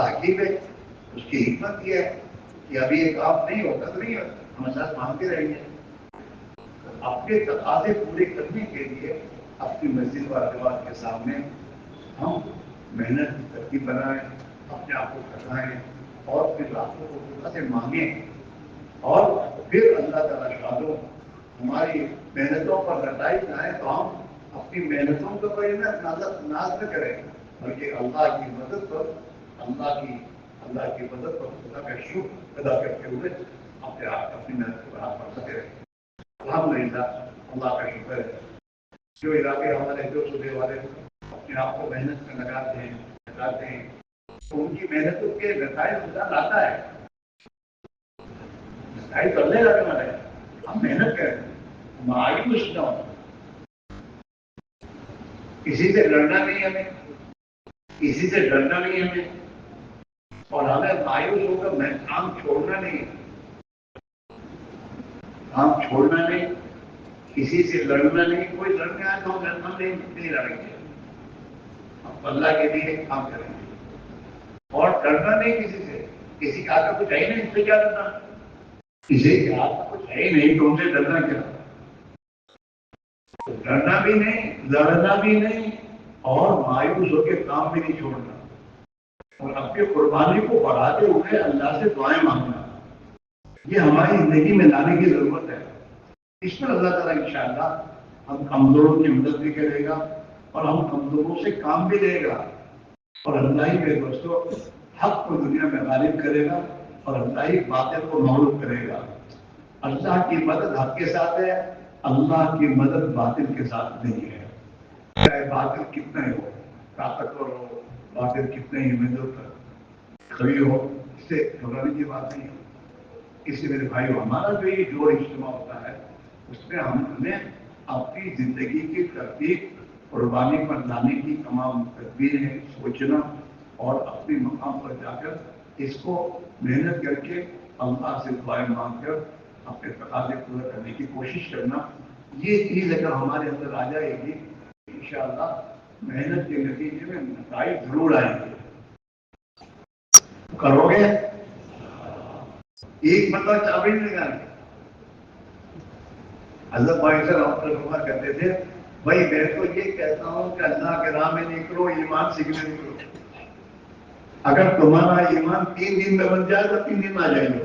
حکیم ہے، اس کی حکمت یہ ہے کہ ابھی یہ کام نہیں ہوتا تو نہیں ہوتا، ہم اللہ مانگتے رہیں گے۔ اپنے تقاضے پورے کرنے کے لیے اپنی مسجد و ادوات کے سامنے ہم محنت کی ترتیب بنائیں، اپنے آپ کو کرائیں، اور پھر راتوں کو خدا سے مانگیں، اور پھر اللہ تعالیٰ شادو ہماری محنتوں پر نتائج آئے تو ہم اپنی محنتوں کا کوئی ناز نہ کریں، بلکہ اللہ کی مدد پر اللہ کی مدد پر خدا کا شکر ادا کرتے ہوئے اپنی محنت کو بڑھا پڑ سکے۔ الحمدللہ اللہ کا شکر ہے، جو علاقے ہمارے جو صوبے والے اپنے آپ کو محنت میں لگاتے ہیں تو ان کی محنتوں کے نتائج خدا لاتا ہے۔ نتائج کرنے لگنا ہے، ہم محنت کریں، مایوس نہ ہو، کسی سے ڈرنا نہیں ہمیں، کسی سے ڈرنا نہیں ہمیں، اور ہمیں مایوس ہو کر کام چھوڑنا نہیں، کام چھوڑنا نہیں، کسی سے لڑنا نہیں۔ کوئی لڑنے آئے تو ہم نہیں لڑیں گے، ہم اللہ کے لیے کام کریں گے، اور ڈرنا نہیں کسی سے، کسی کا کچھ ہے ہی نہیں، اس سے کیا ڈرنا؟ کسی کا کچھ ہے ہی نہیں تو ان سے ڈرنا کیا؟ ڈرنا بھی نہیں، لڑنا بھی نہیں، اور مایوس ہو کے کام بھی نہیں چھوڑنا، اور اپنی قربانی کو بڑھاتے ہوئے اللہ سے دعائیں مانگنا، یہ ہماری زندگی میں لانے کی ضرورت ہے۔ اس پر اللہ تعالیٰ انشاءاللہ ہم کمزوروں کی مدد بھی کرے گا اور ہم کمزوروں سے کام بھی لے گا، اور اللہ ہی میرے دوستوں حق کو دنیا میں غالب کرے گا اور اللہ ہی باطل کو مغلوب کرے گا۔ اللہ کی مدد حق کے ساتھ ہے، اللہ کی مدد باطل کے ساتھ نہیں ہے، چاہے باطل کتنا ہی ہو، طاقتور ہو، باطل کتنے ہی قوی ہو، اس سے گھبرانے کی بات نہیں ہے۔ اس سے میرے بھائیو ہمارا جو یہ جو اجتماع ہوتا ہے اس میں ہم نے اپنی زندگی کی ترتیب قربانی پر لانے کی تمام تدبیریں سوچنا اور اپنے مقام پر جا کر اس کو محنت کر کے اللہ سے دعائیں مانگ کر اپنے تقاضے پورا کرنے کی کوشش کرنا، یہ چیز اگر ہمارے اندر آ جائے گی انشاءاللہ محنت کے نتیجے میں نتائج ضرور آئیں گے۔ کرو گے؟ ایک مطلب چابی نہیں لگانے۔ حضرت بھائی سے رابطہ کرتے تھے، بھائی میں تو یہ کہتا ہوں کہ اللہ کے راہ میں نکلو، ایمان سیکھنے نکلو، اگر تمہارا ایمان 3 دن میں بن جائے تو 3 دن میں آ جائیں گے،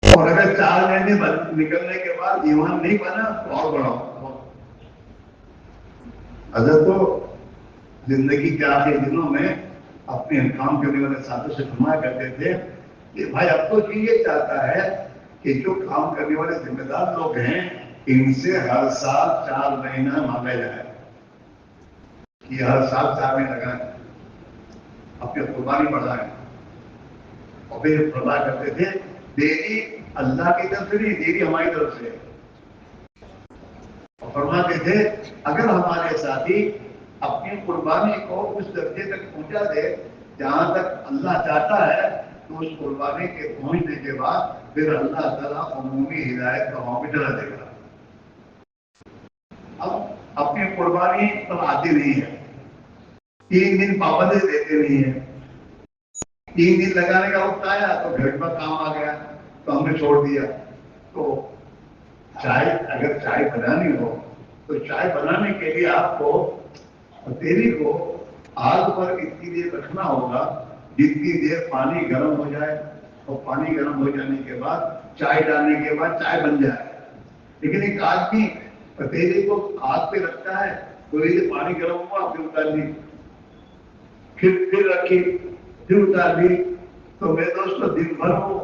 اور اگر 4 مہینے نکلنے کے بعد ایمان نہیں بنا تو اور بڑھاؤ۔ حضرت تو زندگی کے آخری دنوں میں اپنے کام کرنے والے ساتھوں سے فرمایا کرتے تھے کہ بھائی اب تو یہ چاہتا ہے کہ جو کام کرنے والے ذمہ دار لوگ ہیں ان سے ہر سال 4 مہینہ مانگا جائے، کہ ہر سال 4 مہینے لگائیں، اپنی قربانی بڑھائیں۔ اور پھر فرمایا کرتے تھے دیری اللہ کی طرف سے نہیں، دیری ہماری طرف سے۔ اور فرماتے تھے اگر ہمارے ساتھی اپنی قربانی کو اس درجے تک پہنچا دے جہاں تک اللہ چاہتا ہے تو اس قربانی کے پہنچنے کے بعد پھر اللہ تعالیٰ عمومی ہدایت کا معاملہ دے گا۔ اب اپنی قربانی پر آتی نہیں ہے، 3 دن پابندی دیتے نہیں ہے، 3 دن لگانے کا وقت آیا تو گھر پر کام آ گیا تو ہم نے چھوڑ دیا۔ تو چائے اگر چائے بنانی ہو تو چائے بنانے کے لیے آپ کو پتیلی کو آگ پر اتنی دیر رکھنا ہوگا جتنی دیر پانی گرم ہو جائے، اور پانی گرم ہو جانے کے بعد چائے ڈالنے کے بعد چائے بن جائے۔ لیکن ایک آدمی پتیلی کو آگ پہ رکھتا ہے، تھوڑی دیر پانی گرم ہوا پھر اتار لی، پھر رکھی، پھر اتار لی، تو میرے دوستوں دن بھر وہ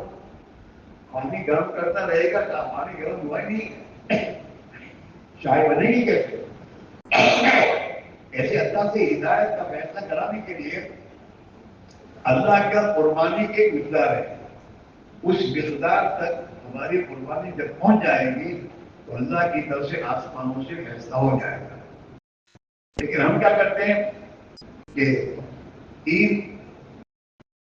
پانی گرم کرتا رہے گا، کیا پانی گرم ہوا ہی نہیں، چائے بنے گی کیسے؟ ایسے اللہ سے ہدایت کا فیصلہ کرانے کے لیے اللہ کا قربانی کی ایک مقدار ہے، اس مقدار تک ہماری قربانی جب پہنچ جائے گی تو اللہ کی طرف سے آسمانوں سے فیصلہ ہو جائے گا۔ لیکن ہم کیا کرتے ہیں کہ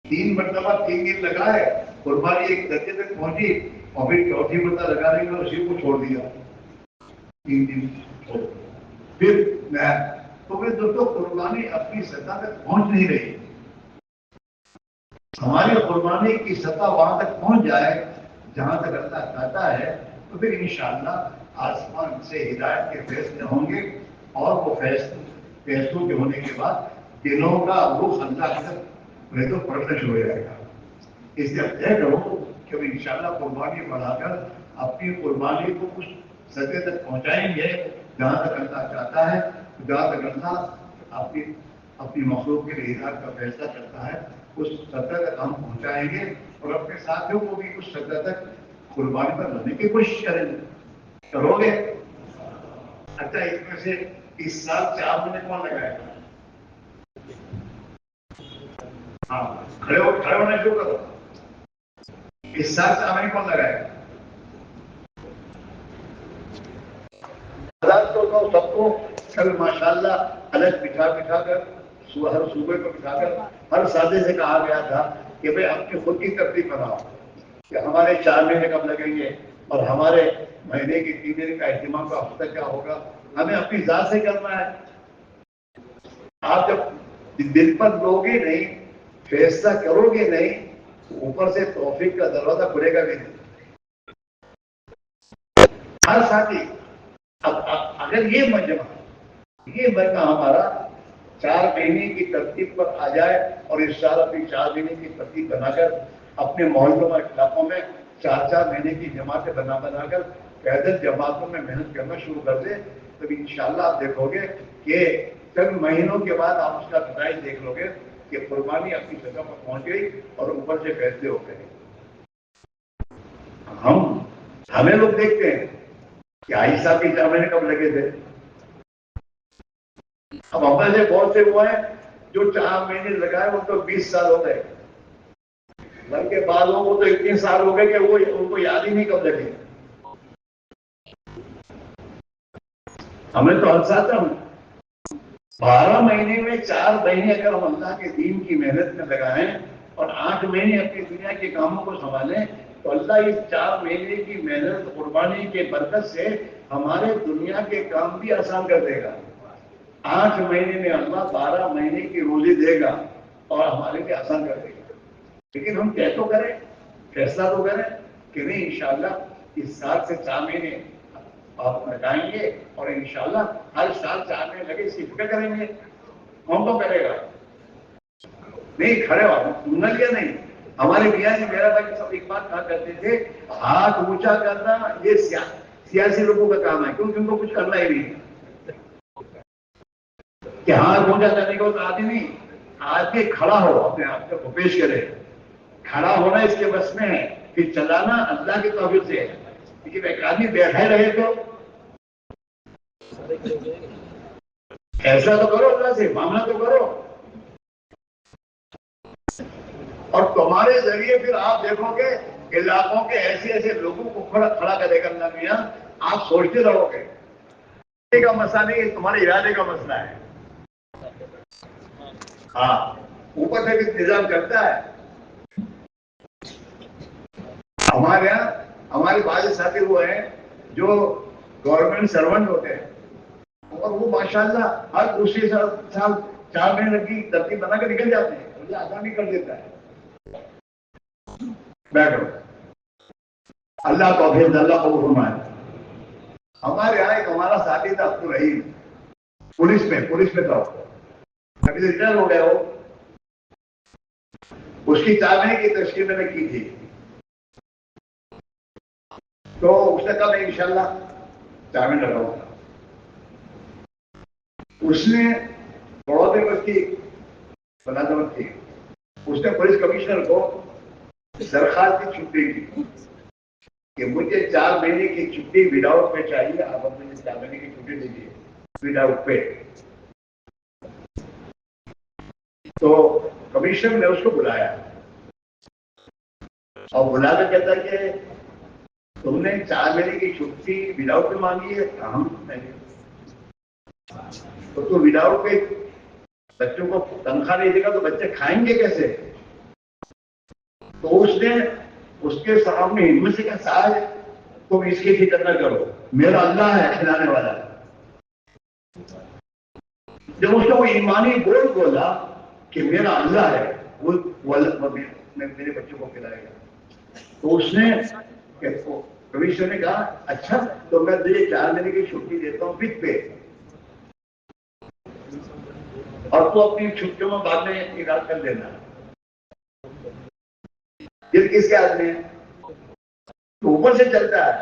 تین مرتبہ 3 دن لگائے، قربانی ایک درجے تک پہنچی اور پھر چوتھی مرتبہ لگانے میں اسی کو چھوڑ دیا، 3 دن چھوڑ دیا، پھر میں تو پھر دوستوں قربانی اپنی سطح تک پہنچ نہیں رہی۔ ہماری قربانی کی سطح وہاں تک پہنچ جائے جہاں تک اللہ چاہتا ہے تو پھر انشاءاللہ آسمان سے ہدایت کے فیصلے ہوں گے، اور وہ فیصلوں کے ہونے کے بعد دلوں کا رخ اللہ کی طرف تو پرتش ہو جائے گا۔ اس لیے طے کرو کہ انشاءاللہ قربانی بڑھا کر اپنی قربانی کو کچھ سطح تک پہنچائیں گے جہاں تک اللہ چاہتا ہے، جہاں تک اللہ اپنی مخلوق کے لیے ہدایت کا فیصلہ کرتا ہے اس سطح تک ہم پہنچائیں گے، اور اپنے ساتھیوں کو بھی اس سطح تک قربانی پر لانے کی کوشش کریں گے۔ کرو گے؟ اچھا اس میں سے اس سال 4 مہینے کون لگائے گا؟ ہاں کھڑے ہونے شروع کرو۔ اس سال 4 مہینے کون لگائے گا؟ سب کو کل ماشاءاللہ الگ بٹھا کر ہر صوبے کو بٹھا کر ہر سادے سے کہا گیا تھا کہ بھئی اپنی خود کی ترتیب بناؤ کہ ہمارے 4 مہینے کب لگیں گے اور ہمارے مہینے کی 3 دن کا اہتمام کا ہفتہ کیا ہوگا، ہمیں اپنی ذات سے کرنا ہے۔ آپ جب دل پر لو گے نہیں، فیصلہ کرو گے نہیں اوپر سے توفیق کا دروازہ کھلے گا بھی نہیں. ہر ساتھی اب اگر یہ مجمع ہمارا 4 مہینے کی ترتیب پر آ جائے اور اس سال اپنی 4 مہینے کی ترتیب بنا کر اپنے محلوں اور علاقوں میں 4 مہینے کی جماعتیں بنا کر پیدل جماعتوں میں محنت کرنا شروع کر دے تو انشاءاللہ آپ دیکھو گے کہ چند مہینوں کے بعد آپ اس کا نتائج دیکھ لو گے کہ قربانی اپنی جگہ پر پہنچ گئی اور اوپر سے فیصلے ہو گئے. ہمیں لوگ دیکھتے ہیں کہ عائشہ کے 4 مہینے کب لگے تھے. اب ہمارے سے بہت سے وہ ہیں جو 4 مہینے لگائے وہ تو 20 سال ہو گئے. بلکہ بعضوں کو تو اتنے سال ہو گئے کہ وہ ان کو یاد ہی نہیں کب لگے. ہمیں تو ہر ساتھ 12 مہینے میں 4 مہینے اگر ہم اللہ کے دین کی محنت میں لگائیں اور 8 مہینے اپنی دنیا کے کاموں کو سنبھالیں تو اللہ اس 4 مہینے کی محنت قربانی کے برکت سے ہمارے دنیا کے کام بھی آسان کر دے گا. 8 مہینے میں اللہ 12 مہینے کی روزی دے گا اور ہمارے لیے آسان کر دے گا. لیکن ہم کیا تو کریں, فیصلہ تو کریں کہ نہیں انشاءاللہ اس سال سے 4 مہینے آپ لگائیں گے اور انشاءاللہ ہر سال 4 مہینے لگے اس کی فکر کریں گے. کون تو کرے گا؟ نہیں کھڑے ہو نہ کیا نہیں. ہمارے میاں جی میرا بھائی سب ایک بات کہا کرتے تھے, ہاتھ اونچا کرنا یہ سیاسی لوگوں کا کام ہے کیونکہ ان کو کچھ کرنا ہی نہیں کہ ہاتھ اونچا کرنے کو تو آتی نہیں. آدمی کھڑا ہو اپنے آپ کو پیش کرے. کھڑا ہونا اس کے بس میں ہے, پھر چلانا اللہ کے توفیق سے ہے. لیکن ایک آدمی بیٹھے رہے تو ایسا تو کرو, اللہ سے معاملہ تو کرو. اور تمہارے ذریعے پھر آپ دیکھو گے علاقوں کے ایسے لوگوں کو کھڑا کرے گا اللہ میاں. آپ سوچتے رہو گے کا مسئلہ نہیں, تمہارے ارادے کا مسئلہ ہے. ہاں اوپر سے بھی نظام کرتا ہے. ہمارے یہاں ہمارے بعض ساتھی وہ ہیں جو گورنمنٹ سرونٹ ہوتے ہیں اور وہ ماشاءاللہ ہر دوسری سال 4 مہینے کی ترتیب بنا کے نکل جاتے ہیں. اللہ آسانی کر دیتا ہے. بیٹھو اللہ کو بھیج اللہ کو فرمائے. ہمارے یہاں ایک ہمارا ساتھی تھا عبد الرحیم, پولیس میں تھا, ابھی ریٹائر ہو گیا. ہو اس کی 4 مہینے کی تشکیل میں نے کی تھی تو اس نے کہا میں انشاءاللہ 4 مہینے لگاؤں گا. اس نے بڑودے میں اس کی ملازمت کی. اس نے پولیس کمشنر کو درخواست کی چھٹی کی کہ مجھے 4 مہینے کی چھٹی وداؤٹ پے چاہیے. آپ اپنے 4 مہینے کی چھٹی دیجیے وداؤٹ پے. تو کمشنر نے اس کو بلایا اور بلا کر کہتا کہ تم نے 4 مہینے کی چھٹی وداؤٹ پے مانگی ہے. ہم نہیں تو وداؤٹ پے بچوں کو تنخواہ نہیں دے گا تو بچے کھائیں گے کیسے؟ تو اس نے اس کے سامنے ہمت سے کہا صاحب تم اس کی فکر نہ کرو, میرا اللہ ہے کھلانے والا. جب اس نے وہ ایمانی بولا کہ میرا اللہ ہے وہ میرے بچوں کو کھلائے گا, تو اس نے کمشنر نے کہا اچھا تو میں تجھے 4 مہینے کی چھٹی دیتا ہوں وتھ پے اور تو اپنی چھٹیوں میں بعد میں نکال کر دینا. دل کس کے ہاتھ میں ہے؟ تو اوپر سے چلتا ہے.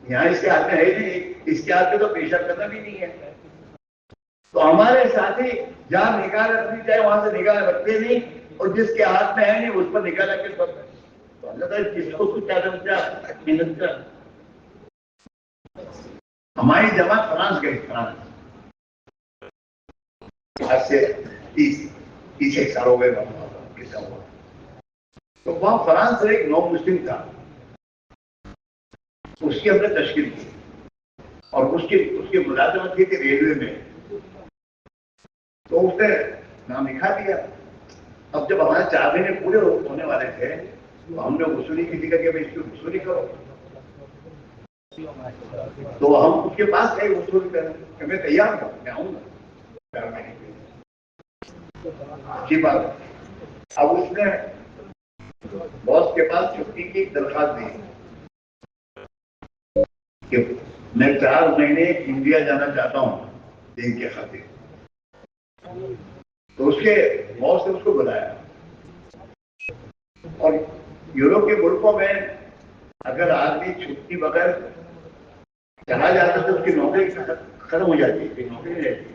یہاں اس کے ہاتھ میں ہے ہی نہیں. اس کے ہاتھ میں تو پیشاب کرنا بھی نہیں ہے. تو ہمارے ساتھی جہاں نکال رکھنی چاہے وہاں سے نکال رکھتے نہیں, اور جس کے ہاتھ میں ہے نہیں اس پر نکال رکھ کے تو اللہ تعالیٰ کس کو کچھ محنت کر. ہماری جماعت فرانس گئی, فرانس آج سے 30 سال ہو گئے. تو وہاں فرانس سے ایک نو مسلم تھا, اس کی ہم نے تشکیل کی اور اس کی ملازمت کی تھی ریلوے میں. تو اس نے نام لکھا دیا. اب جب ہمارے 4 مہینے پورے ہونے والے تھے تو ہم نے وصولی کی تھی کہ اس کی وصولی کرو. تو ہم اس کے پاس گئے وصولی کرنے کہ میں تیار ہوں, میں آؤں گا 4 مہینے کے. اچھی بات. اب اس نے بہت کے پاس چھٹی کی درخواست دی کہ میں 4 مہینے انڈیا جانا چاہتا ہوں دین کے خاطر. تو اس کے باس نے اس کو بلایا. اور یورپ کے ملکوں میں اگر آدمی چھٹی بغیر چلا جاتا تو اس کی نوکری ختم ہو جاتی ہے, نوکری نہیں رہتی.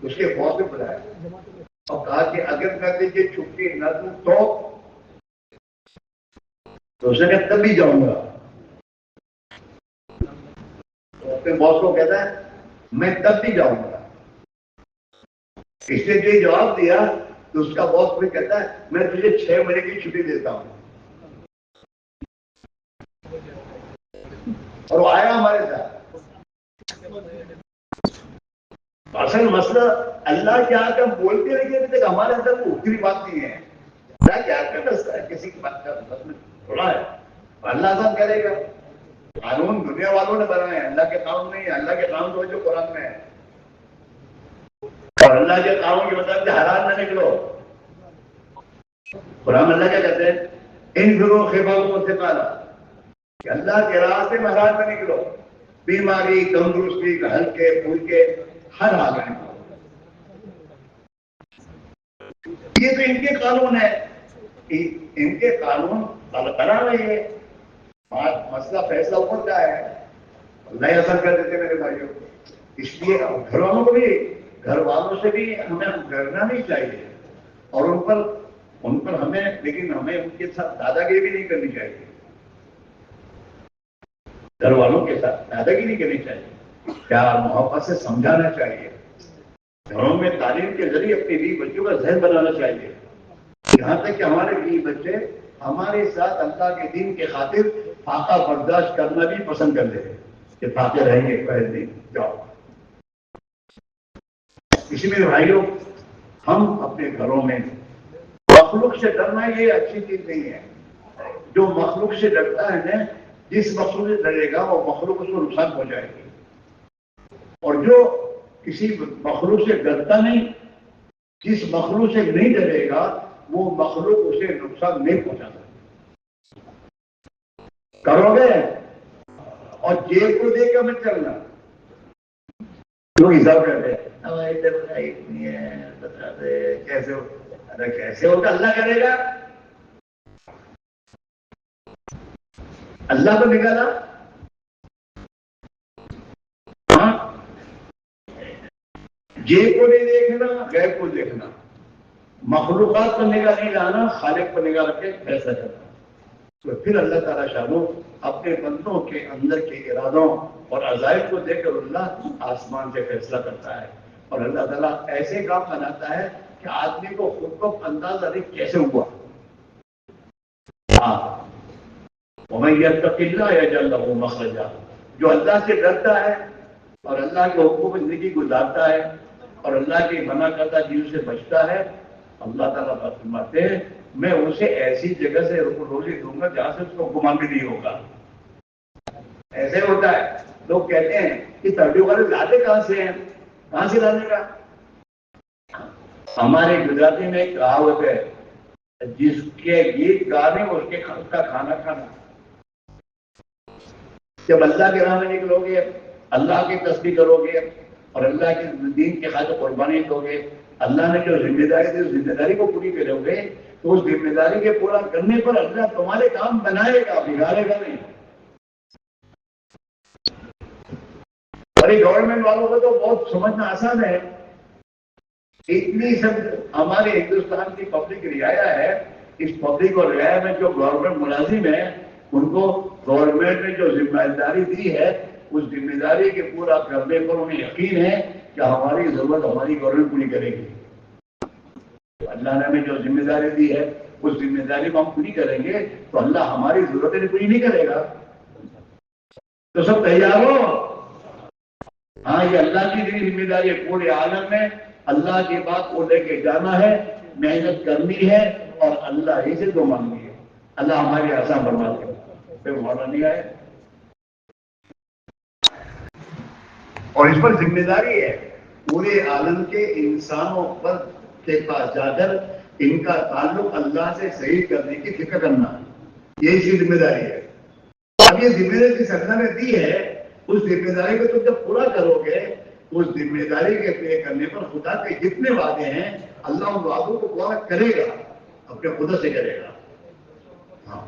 اس کے باس نے بلایا اور کہا کہ اگر میں تجھے چھٹی نہ دوں تو اس نے کہا تب بھی جاؤں گا. تو اپنے باس کو کہتا ہے میں تب بھی جاؤں گا. اس نے جو جواب دیا تو اس کا باس بھی کہتا ہے میں تجھے 6 مہینے کی چھٹی دیتا ہوں. اور وہ آیا ہمارے ساتھ. اصل مسئلہ اللہ کے آگے ہم بولتے رہیے تک ہمارے اندر وہ اتنی بات نہیں ہے. اللہ کیا کرتا ہے کسی کی بات کا تھوڑا ہے. اللہ سب کرے گا. قانون دنیا والوں نے بنائے ہیں, اللہ کے قانون نہیں ہے. اللہ کے قانون تو جو قرآن میں ہے, اور اللہ کے قانون کے مطابق حرام نہ نکلو. قرآن اللہ کیا کہتے ہیں ان گروہ خبروں سے پالا کہ اللہ کے راستے میں حرام نہ نکلو. بیماری تندرستی ہلکے پھلکے ہر حال میں نکلو. یہ تو ان کے قانون ہے, ان کے قانون بنا رہی ہے. مسئلہ فیصلہ اوپر کا ہے, نہیں اثر کر دیتے میرے بھائیوں. اس لیے گھر والوں کو بھی, گھر والوں سے بھی ہمیں ڈرنا نہیں چاہیے, اور ان پر ہمیں, لیکن ہمیں ان کے ساتھ دادا گیری بھی نہیں کرنی چاہیے. گھر والوں کے ساتھ دادا گیری نہیں کرنی چاہیے, پیار محبت سے سمجھانا چاہیے. گھروں میں تعلیم کے ذریعے اپنے بیوی بچوں کا ذہن بنانا چاہیے, یہاں تک کہ ہمارے بیوی بچے ہمارے ساتھ اللہ کے دین کے خاطر فاقہ برداشت کرنا بھی پسند کر لیں کہ فاقے رہیں گے پہلے دن جاؤ. اسی میں بھائیوں, ہم اپنے گھروں میں مخلوق سے ڈرنا یہ اچھی چیز نہیں ہے. جو مخلوق سے ڈرتا ہے نا, جس مخلوق سے ڈرے گا وہ مخلوق اس کو نقصان پہنچائے گی, اور جو کسی مخلوق سے ڈرتا نہیں, جس مخلوق سے نہیں ڈرے گا وہ مخلوق اسے نقصان نہیں پہنچا سکتا. کرو گے اور جیب کو دے کے مت چلنا. لوگ حساب کرتے ہیں کیسے ہو, ارے کیسے ہوگا, اللہ کرے گا. اللہ کو نکالا. ہاں, جیب کو نہیں دیکھنا, غیب کو دیکھنا. مخلوقات کو نگاہ نہیں لانا, خالق کو نگاہ رکھ کے فیصلہ کرنا. تو پھر اللہ تعالیٰ شانو اپنے بندوں کے اندر کے ارادوں اور عزائم کو دیکھ کر اللہ آسمان سے فیصلہ کرتا ہے, اور اللہ تعالیٰ ایسے کام بناتا ہے کہ آدمی کو خود کو اندازہ نہیں کیسے ہوا. وَمَن يَتَّقِ اللَّهَ يَجْعَل لَّهُ مَخْرَجًا, جو اللہ سے ڈرتا ہے اور اللہ کے حکم پر زندگی گزارتا ہے اور اللہ کی منع کرتا چیزوں سے بچتا ہے, اللہ تعالیٰ فرماتے ہیں میں اسے ایسی جگہ سے روزی دوں گا جہاں سے اس کو گمان بھی نہیں ہوگا. ایسے ہوتا ہے. لوگ کہتے ہیں کہ تربیت والے لاتے کہاں سے ہیں, کہاں سے لانے کا. ہمارے گجراتی میں ایک کہاوت ہے, جس کے گیت گانے اس کے خود کا کھانا کھانا. جب اللہ کے راہ میں نکلو گے, اللہ کی تسبیح کرو گے اور اللہ کے دین کے خاطر قربانی دو گے, اللہ نے جو ذمہ داری دی اس ذمہ داری کو پوری کرو گے تو اس ذمہ داری کے پورا کرنے پر اللہ تمہارے کام بنائے گا, بگاڑے گا نہیں. اور یہ گورنمنٹ والوں کو تو بہت سمجھنا آسان ہے. اتنی سب ہمارے ہندوستان کی پبلک رعایا ہے, اس پبلک اور رعایا میں جو گورنمنٹ ملازم ہیں ان کو گورنمنٹ نے جو ذمہ داری دی ہے اس ذمہ داری کے پورا کرنے پر انہیں یقین ہے کہ ہماری ضرورت ہماری گورنمنٹ پوری کرے گی. اللہ نے ہمیں جو ذمہ داری دی ہے اس ذمہ داری کو ہم پوری کریں گے تو اللہ ہماری ضرورتیں پوری نہیں کرے گا. تو سب تیار ہو. ہاں, یہ اللہ کی ذمہ داری ہے. پورے عالم میں اللہ کی بات کو لے کے جانا ہے, محنت کرنی ہے اور اللہ ہی سے دعا مانگنی ہے. اللہ ہماری آسان فرما دے. پھر مولا نہیں آئے. اور اس پر ذمہ داری ہے پورے عالم کے انسانوں پر کے پاس جا کر ان کا تعلق اللہ سے صحیح کرنے کی فکر کرنا، یہی سی ذمہ داری ہے۔ اب یہ ذمہ داری جس اللہ نے دی ہے، اس ذمہ داری کو تم جب پورا کرو گے، اس ذمہ داری کے پورے کرنے پر خدا کے جتنے وعدے ہیں اللہ ان وعدوں کو پورا کرے گا، اپنے خدا سے کرے گا۔ ہاں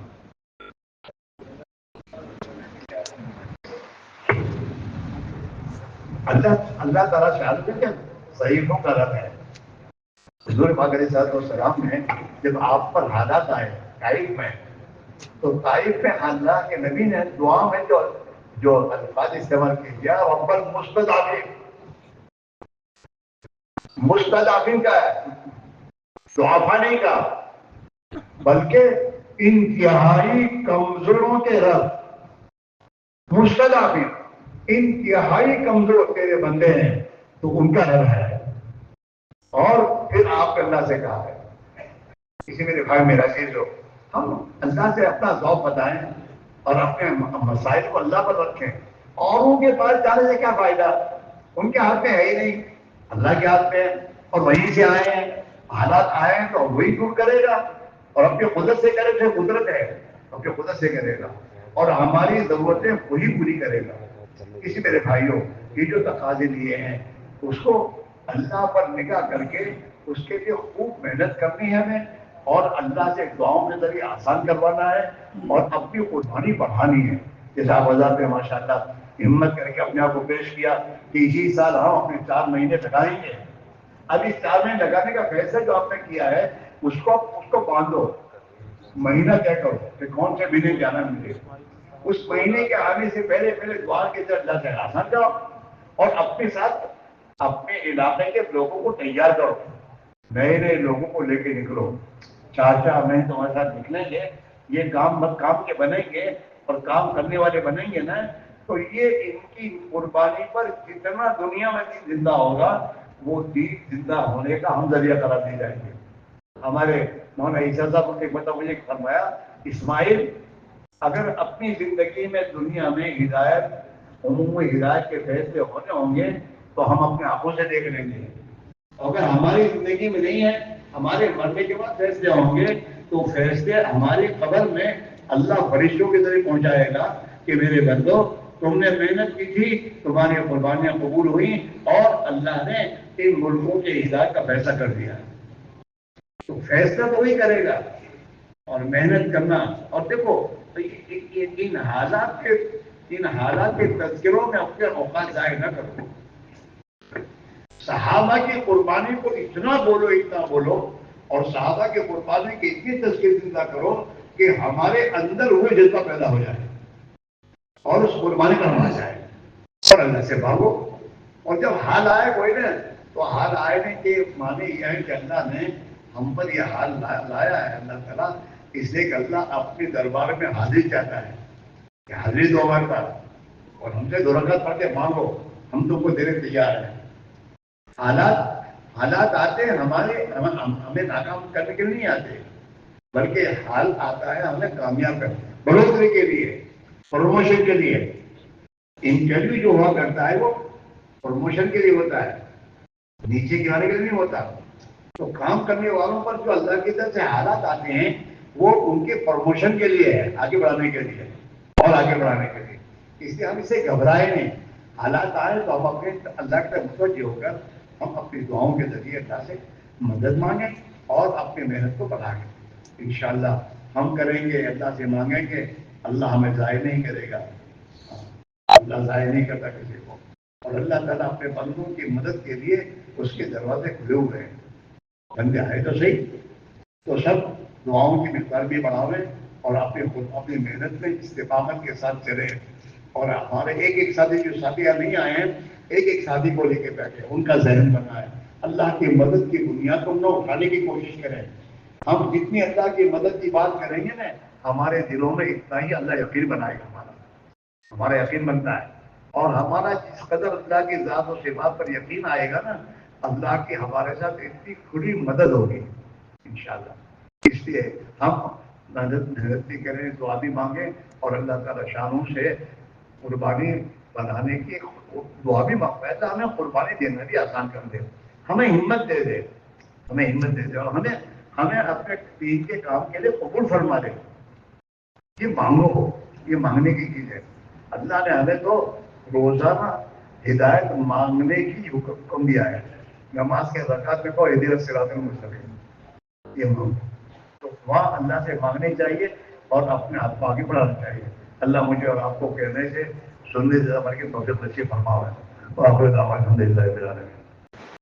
اللہ تعالیٰ شہادت ہے کیا صحیحوں کا رب ہے۔ حضور پاک علیہ السلام نے جب آپ پر حالات آئے طائف میں، تو طائف میں اللہ کے نبی نے دعا میں جو الفاظ استعمال کیا، رب المستضعفین، مستضعفین کا ہے، ضعفاء نہیں کا، بلکہ انتہائی کمزوروں کے رب۔ مستضعفین انتہائی کمزور تیرے بندے ہیں تو ان کا رب ہے۔ اور پھر آپ نے اللہ سے کہا ہے، کسی میرے بھائی میرا چیز ہو، ہم اللہ سے اپنا ذوق بتائیں اور اپنے مسائل کو اللہ پر رکھیں۔ اوروں کے پاس جانے سے کیا فائدہ، ان کے ہاتھ میں ہے ہی نہیں، اللہ کے ہاتھ میں ہے، اور وہیں سے آئے ہیں، حالات آئے ہیں تو وہی دور کرے گا، اور اپنی قدرت سے کرے جو قدرت ہے اپنی قدرت سے کرے گا، اور ہماری ضرورتیں وہی پوری کرے گا۔ کسی میرے بھائیوں یہ جو تقاضے لیے ہیں اس کو اللہ پر نگاہ کر کے اس کے لیے خوب محنت کرنی ہے ہمیں، اور اللہ سے دعاؤں کے ذریعے آسان کروانا ہے، اور اپنی قربانی بڑھانی ہے۔ جیسے آپ حضرات نے ماشاء اللہ ہمت کر کے اپنے آپ کو پیش کیا کہ اسی سال ہم اپنے 4 مہینے لگائیں گے۔ اب اس 4 مہینے لگانے کا فیصلہ جو آپ نے کیا ہے اس کو باندھو، مہینہ طے کرو کہ کون سے مہینے جانا ملے، اس مہینے کے آنے سے پہلے دعا کے ذریعے اللہ سے آسان کرو، اور اپنے ساتھ اپنے علاقے کے لوگوں کو تیار کرو، نئے نئے لوگوں کو لے کے نکلو۔ چاچا میں تمہارے ساتھ نکلیں گے، یہ کام کے بنیں گے اور کام کرنے والے بنیں گے نا، تو یہ ان کی قربانی پر جتنا دنیا میں دین زندہ ہوگا وہ دین زندہ ہونے کا ہم ذریعہ قرار دی جائیں گے۔ ہمارے مولانا عیسیٰ صاحب نے ایک بتا مجھے فرمایا، اسماعیل اگر اپنی زندگی میں دنیا میں ہدایت عموم ہدایت کے فیصلے ہونے ہوں گے تو ہم اپنے آنکھوں سے دیکھ لیں گے، اگر ہماری زندگی میں نہیں ہے، ہمارے مرنے کے بعد فیصلے ہوں گے تو فیصلے ہماری قبر میں اللہ فرشتوں کے ذریعے پہنچائے گا کہ میرے بندو تم نے محنت کی تھی، تمہاری قربانیاں قبول ہوئیں، اور اللہ نے ان ملکوں کے ہدایت کا فیصلہ کر دیا۔ تو فیصلہ تو وہی کرے گا، اور محنت کرنا، اور دیکھو ان حالات کے تذکروں میں اپنے اوقات ضائع نہ کرو۔ صحابہ کی قربانی کو اتنا بولو، اور صحابہ کی قربانی کی اتنی تذکیر زندہ کرو کہ ہمارے اندر وہ جذبہ پیدا ہو جائے اور اس قربانی کا ہونا جائے، اور اللہ سے بھاگو۔ اور جب حال آئے کوئی نا، تو حال آئے کے معنی یہ ہے کہ اللہ نے ہم پر یہ حال لایا ہے، اللہ تعالیٰ اس لیے کہ اللہ اپنے دربار میں حاضری چاہتا ہے کہ حاضری دو مرتبہ، اور ہم سے 2 رکعت پڑھ کے مانگو، ہم تم کو دینے تیار ہیں۔ حالات آتے ہیں ہمیں ناکام کرنے کے لیے نہیں آتے، بلکہ حال آتا ہے ہمیں کامیاب کرنے، بڑھوتری کے لیے، پروموشن کے لیے۔ انٹرویو جو ہوا کرتا ہے وہ پروموشن کے لیے ہوتا ہے، نیچے گرانے کے لیے نہیں ہوتا۔ تو کام کرنے والوں پر جو اللہ کی طرف سے حالات آتے ہیں وہ ان کے پروموشن کے لیے ہے، آگے بڑھانے کے لیے اور آگے بڑھانے کے لیے۔ اس لیے ہم اسے گھبرائے نہیں، حالات آئے تو ہم اپنے اللہ کے متوجہ ہو کر ہم اپنی دعاؤں کے ذریعے اللہ سے مدد مانگیں اور اپنی محنت کو بڑھائیں۔ انشاءاللہ ہم کریں گے، اللہ سے مانگیں گے، اللہ ہمیں ضائع نہیں کرے گا، اللہ ضائع نہیں کرتا کسی کو، اور اللہ تعالیٰ اپنے بندوں کی مدد کے لیے اس کے دروازے کھلے ہوئے ہیں۔ بندے آئے تو صحیح، تو سب دعاؤں کی مقدار بھی بڑھاویں اور اپنی محنت میں استقامت کے ساتھ چلیں۔ اور ہمارے ایک ساتھی جو ساتھیاں نہیں آئے ہیں، ایک ساتھی کو لے کے بیٹھے، ان کا ذہن بنا ہے، اللہ کی مدد کی بنیاد کو نہ اٹھانے کی کوشش کریں۔ ہم جتنی اللہ کی مدد کی بات کریں گے نا، ہمارے دلوں میں اتنا ہی اللہ یقین بنائے گا، ہمارا یقین بنتا ہے، اور ہمارا جس قدر اللہ کی ذات و صفات پر یقین آئے گا نا، اللہ کی ہمارے ساتھ اتنی کھلی مدد ہوگی انشاءاللہ۔ اس لیے ہم محنت بھی کریں، دعا بھی مانگیں، اور اللہ تعالیٰ شانوں سے قربانی بنانے کی دعا بھی مانگتا ہے، ہمیں قربانی دینا بھی آسان کر دے، ہمیں ہمت دے دے، اور ہمیں ہمیں اپنے دین کے کام کے لیے قبول فرما دے. یہ مانگو، یہ مانگنے کی چیز ہے. اللہ نے ہمیں تو روزانہ ہدایت مانگنے کی حکم دیا ہے. نماز کے زکات میں کو اہدنا الصراط المستقیم، یہ مانگو. تو وہاں اللہ سے مانگنے چاہیے اور اپنے ہاتھ کو آگے بڑھانا چاہیے. اللہ مجھے اور آپ کو کہنے سے سننے سے ہماری توفیق نصیب فرماوے. وآخر دعوانا الحمدللہ رب العالمین.